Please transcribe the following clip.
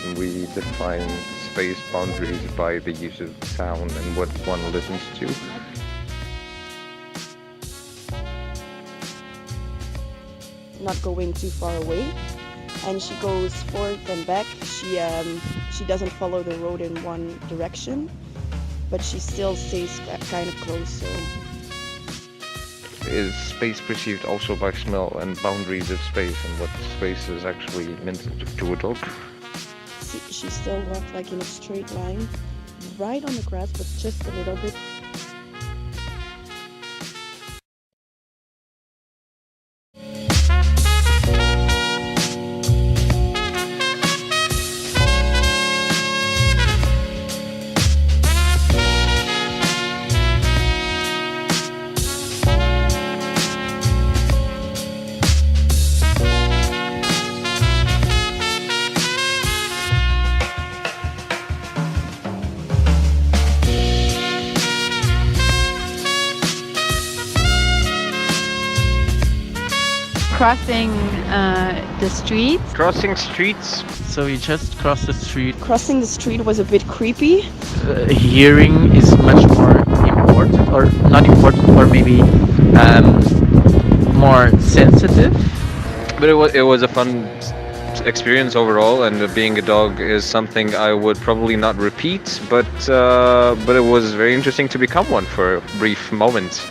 and we define space boundaries by the use of sound and what one listens to. Not going too far away, and she goes forth and back. She doesn't follow the road in one direction, but she still stays kind of close. So Is space perceived also by smell and boundaries of space and what space is actually meant to a dog? she still walks like in a straight line, right on the grass, but just a little bit. Crossing the street. Crossing streets. So we just crossed the street. Crossing the street was a bit creepy. Hearing is much more important, or not important, or maybe more sensitive. But it was a fun experience overall, and being a dog is something I would probably not repeat, but it was very interesting to become one for a brief moment.